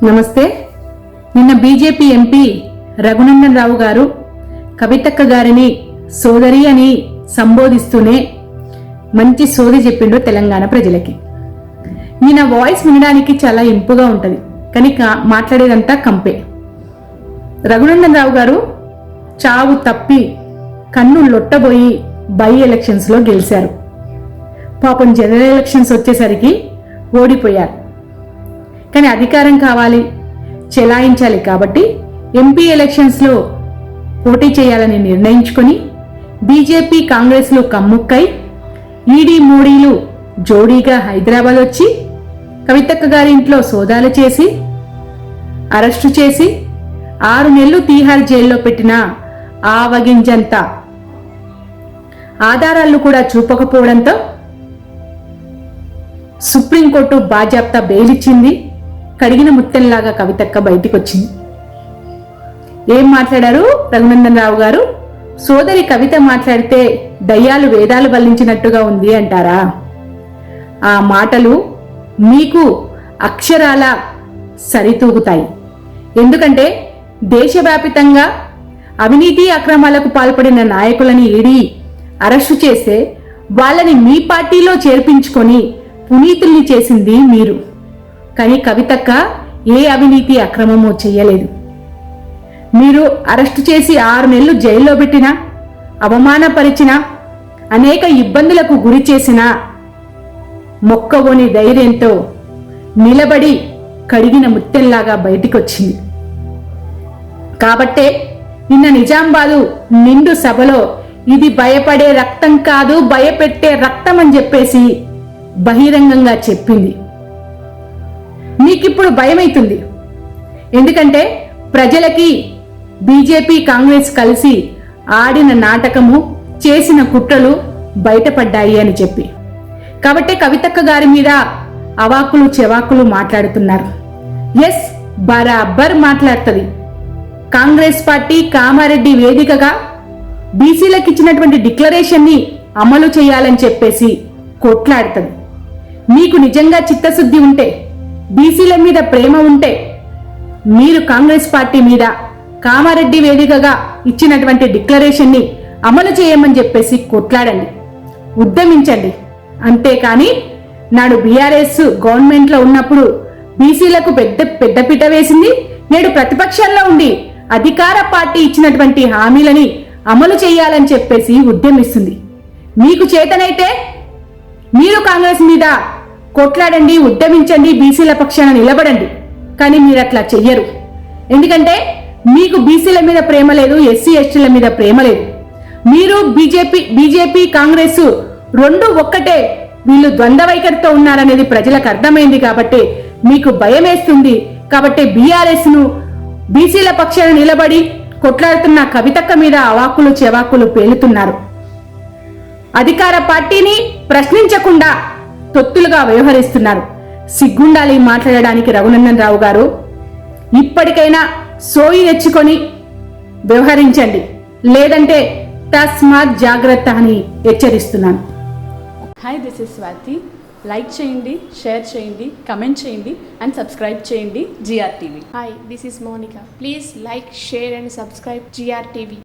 నమస్తే. నిన్న BJP MP Raghunandan Rao గారు కవితక్క గారిని సోదరి అని సంబోధిస్తూనే మంచి సోది చెప్పిండు తెలంగాణ ప్రజలకి. ఈయన వాయిస్ వినడానికి చాలా ఇంపుగా ఉంటది, కానీ మాట్లాడేదంతా కంపే. రఘునందన్ రావు గారు చావు తప్పి కన్ను లొట్టబోయి బై ఎలక్షన్స్ లో గెలిచారు. పాపం జనరల్ ఎలక్షన్స్ వచ్చేసరికి ఓడిపోయారు. కానీ అధికారం కావాలి, చెలాయించాలి కాబట్టి ఎంపీ ఎలక్షన్స్ లో పోటీ చేయాలని నిర్ణయించుకొని బీజేపీ కాంగ్రెస్ లో కమ్ముక్కై ఈడీ మోడీలు జోడీగా హైదరాబాద్ వచ్చి కవితక్క గారి ఇంట్లో సోదాలు చేసి అరెస్టు చేసి 6 నెలలు తీహార్ జైల్లో పెట్టిన ఆవగింజంత ఆధారాలు కూడా చూపకపోవడంతో సుప్రీంకోర్టు బాజాప్తా బెయిలిచ్చింది. కడిగిన ముత్తెల్లాగా కవితక్క బయటికి వచ్చింది. ఏం మాట్లాడారు రఘునందన్ రావు గారు? సోదరి కవిత మాట్లాడితే దయ్యాలు వేదాలు వల్లించినట్టుగా ఉంది అంటారా? ఆ మాటలు మీకు అక్షరాల సరితూగుతాయి. ఎందుకంటే దేశవ్యాపితంగా అవినీతి అక్రమాలకు పాల్పడిన నాయకులని ఈడీ అరెస్టు చేస్తే వాళ్ళని మీ పార్టీలో చేర్పించుకొని పునీతుల్ని చేసింది మీరు. కానీ కవితక్క ఏ అవినీతి అక్రమమో చెయ్యలేదు. మీరు అరెస్టు చేసి 6 నెలలు జైల్లో పెట్టినా, అవమానపరిచినా, అనేక ఇబ్బందులకు గురి చేసినా మొక్కవోని ధైర్యంతో నిలబడి కడిగిన ముత్తెల్లాగా బయటికొచ్చింది. కాబట్టే నిన్న నిజామాబాదు నిండు సభలో ఇది భయపడే రక్తం కాదు, భయపెట్టే రక్తం అని చెప్పేసి బహిరంగంగా చెప్పింది. మీకిప్పుడు భయమైతుంది. ఎందుకంటే ప్రజలకి బీజేపీ కాంగ్రెస్ కలిసి ఆడిన నాటకము, చేసిన కుట్రలు బయటపడ్డాయి అని చెప్పి. కాబట్టి కవితక్క గారి మీద అవాకులు చెవాకులు మాట్లాడుతున్నారు. ఎస్, బరాబర్ మాట్లాడుతుంది. కాంగ్రెస్ పార్టీ కామారెడ్డి వేదికగా బీసీలకు ఇచ్చినటువంటి డిక్లరేషన్ ని అమలు చేయాలని చెప్పేసి కొట్లాడుతుంది. మీకు నిజంగా చిత్తశుద్ధి ఉంటే, బీసీల మీద ప్రేమ ఉంటే మీరు కాంగ్రెస్ పార్టీ మీద కామారెడ్డి వేదికగా ఇచ్చినటువంటి డిక్లరేషన్ ని అమలు చేయమని చెప్పేసి కొట్లాడండి, ఉద్యమించండి. అంతేకాని నాడు బీఆర్ఎస్ గవర్నమెంట్ లో ఉన్నప్పుడు బీసీలకు పెద్దపీట వేసింది, నేడు ప్రతిపక్షంలో ఉండి అధికార పార్టీ ఇచ్చినటువంటి హామీలని అమలు చేయాలని చెప్పేసి ఉద్యమిస్తుంది. మీకు చేతనైతే మీరు కాంగ్రెస్ మీద కొట్లాడండి, ఉద్యమించండి, బీసీల పక్షాన నిలబడండి. కానీ మీరు అట్లా చెయ్యరు. ఎందుకంటే మీకు బీసీల మీద ప్రేమ లేదు, ఎస్సీ ఎస్టీల మీద ప్రేమ లేదు. మీరు బీజేపీ కాంగ్రెస్ రెండు ఒక్కటే, వీళ్ళు ద్వంద్వ వైఖరితో ఉన్నారనేది ప్రజలకు అర్థమైంది. కాబట్టి మీకు భయం వేస్తుంది. కాబట్టి బీఆర్ఎస్ ను బీసీల పక్షాన నిలబడి కొట్లాడుతున్న కవితక్క మీద అవాకులు చెవాకులు పేలుతున్నారు. అధికార పార్టీని ప్రశ్నించకుండా తొత్తులుగా వ్యవహరిస్తున్నారు. సిగ్గుండాలి మాట్లాడడానికి రఘునందన్ రావు గారు. ఇప్పటికైనా సోయి తెచ్చుకొని వ్యవహరించండి, లేదంటే తస్మాత్ జాగ్రత్త అని హెచ్చరిస్తున్నాను. Hi, this is Swathi. Like చేయండి, షేర్ చేయండి, కమెంట్ చేయండి అండ్ సబ్స్క్రైబ్ చేయండి GR TV. Hi, this is Monica. Please like, share and subscribe GR TV.